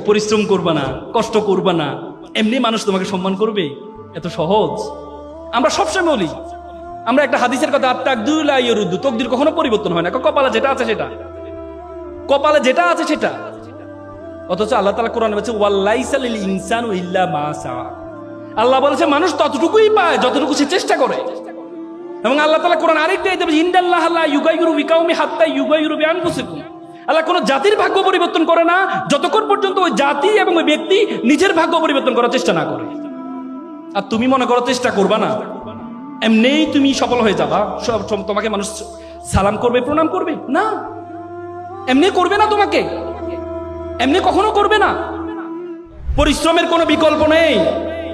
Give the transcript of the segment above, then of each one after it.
পরিশ্রম করবা না, কষ্ট করবা না, এমনি মানুষ তোমাকে সম্মান করবে? এত সহজ? আমরা সবসময় বলি, আমরা একটা হাদিসের কথা, তকদির কখনো পরিবর্তন হয় না। কপালে যেটা আছে সেটা, কপালে যেটা আছে সেটা। অথচ আল্লাহ তাআলা কোরআনে বলেছে ওয়ালাইসা লিল ইনসানু ইল্লা মা সাআ। আল্লাহ বলেছে মানুষ ততটুকুই পায় যতটুকু সে চেষ্টা করে। এবং আল্লাহ তাআলা কোরআন আরেকটা আয়াতে বলেছে ইন্নাল্লাহা লা ইউগাইয়িরু বিকাউমি হাত্তা ইউগাইয়িরু বিআনফুসিহিম। আল্লাহ কোন জাতির ভাগ্য পরিবর্তন করে না যতক্ষণ পর্যন্ত ওই জাতি এবং ওই ব্যক্তি নিজের ভাগ্য পরিবর্তন করার চেষ্টা না করে। আর তুমি মনে করো চেষ্টা করবা না, এমনিই তুমি সফল হয়ে যাবা, তোমাকে মানুষ সালাম করবে, প্রণাম করবে? না, এমনি করবে না, তোমাকে এমনি কখনো করবে না। পরিশ্রমের কোনো বিকল্প নেই।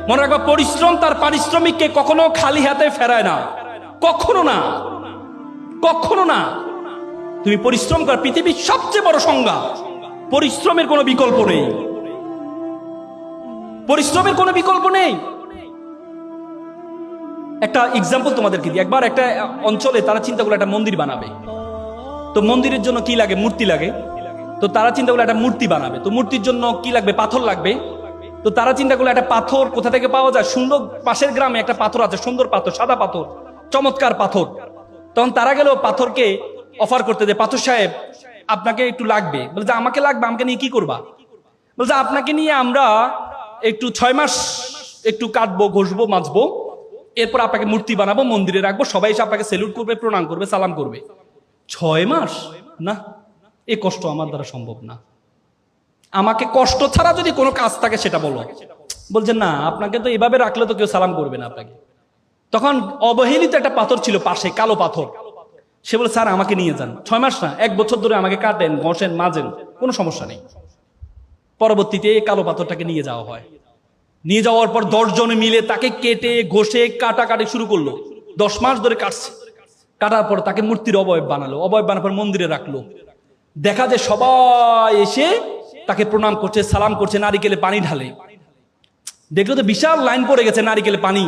মনে রাখবা, পরিশ্রম তার পারিশ্রমিককে কখনো খালি হাতে ফেরায় না, কখনো না, কখনো না। তুমি পরিশ্রম কর, পৃথিবীর সবচেয়ে বড় সংজ্ঞা। পরিশ্রমের কোনো বিকল্প নেই, পরিশ্রমের কোনো বিকল্প নেই। একটা এক্সাম্পল তোমাদেরকে দিই। একবার একটা অঞ্চলে তারা চিন্তা করলো একটা মন্দির বানাবে। তো মন্দিরের জন্য কি লাগে? মূর্তি লাগে। তো তারা চিন্তা করলো একটা মূর্তি বানাবে। তো মূর্তির জন্য কি লাগবে? পাথর লাগবে। তো তারা চিন্তা করলো একটা পাথর কোথা থেকে পাওয়া যায়? সুন্দর, পাশের গ্রামে একটা পাথর আছে, সুন্দর পাথর, সাদা পাথর, চমৎকার পাথর। তখন তারা গেল পাথরকে অফার করতে, যে পাথর সাহেব আপনাকে একটু লাগবে। বলছে আমাকে লাগবে, আমাকে নিয়ে কি করবা? বলছে আপনাকে নিয়ে আমরা একটু 6 মাস একটু কাটবো, ঘষবো, মাজবো, এরপর আপনাকে মূর্তি বানাবো, মন্দিরে রাখবো, সবাই এসে আপনাকে সেলুট করবে, প্রণাম করবে, সালাম করবে। 6 মাস? না, এ কষ্ট আমার দ্বারা সম্ভব না। আমাকে কষ্ট ছাড়া যদি কোনো কাজ থাকে সেটা বলো। বলছে না, আপনাকে তো এভাবে রাখলে তো কেউ সালাম করবে না আপনাকে। তখন অবহেলিত একটা পাথর ছিল পাশে, কালো পাথর। সে বলে স্যার আমাকে নিয়ে যান, 6 মাস না, 1 বছর ধরে আমাকে কাটেন, ঘষেন, মাজেন, কোনো সমস্যা নেই। পরবর্তীতে এই কালো পাথরটাকে নিয়ে যাওয়া হয়। নিয়ে যাওয়ার পর 10 জন মিলে তাকে কেটে ঘষে কাটাকাটি শুরু করলো। 10 মাস ধরে কাটছে। কাটার পর তাকে মূর্তির অবয়ব বানালো। অবয়ব বানার পর মন্দিরে রাখলো। দেখা যায় সবাই এসে তাকে প্রণাম করছে, সালাম করছে, নারিকেলে পানি ঢালে। দেখলো তো বিশাল লাইন পড়ে গেছে নারিকেলে পানি।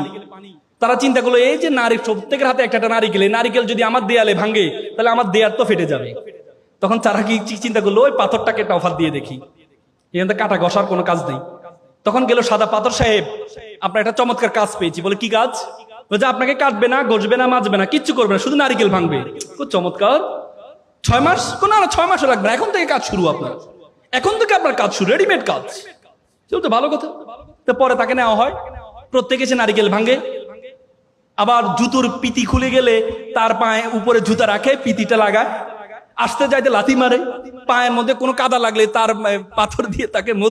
তারা চিন্তা করলো এই যে প্রত্যেকের হাতে একটা নারিকেল, নারিকেল যদি আমার দেয়ালে ভাঙে তাহলে আমার দেয়াল তো ফেটে যাবে। তখন তারা কি চিন্তা করলো, ওই পাথরটাকে একটা অফার দিয়ে দেখি, এখানে কাটা ঘষার কোনো কাজ নেই। তখন গেল সাদা পাথর সাহেব, আপনার একটা চমৎকার কাজ পেয়েছি। বলে কি কাজ? বলছে আপনাকে কাটবে না, ঘষবে না, মাজবে না, কিচ্ছু করবে না, শুধু নারিকেল ভাঙবে। খুব চমৎকার। 6 মাস? না, 6 মাসও লাগবে না, এখন থেকে কাজ শুরু আপনার, এখন থেকে আপনার কাজ শুরু, রেডিমেড কাজ। তো ভালো কথা। তো পরে তাকে নেওয়া হয়, প্রত্যেকে এসে নারিকেল ভাঙে। আবার জুতোর পিতি খুলে গেলে তার পায়ে উপরে জুতা রাখে, পিতিটা লাগায়, আসতে যাইতে লাথি মারে, পায়ের মধ্যে কোনো কাদা লাগলে তার পাথর দিয়ে তাকে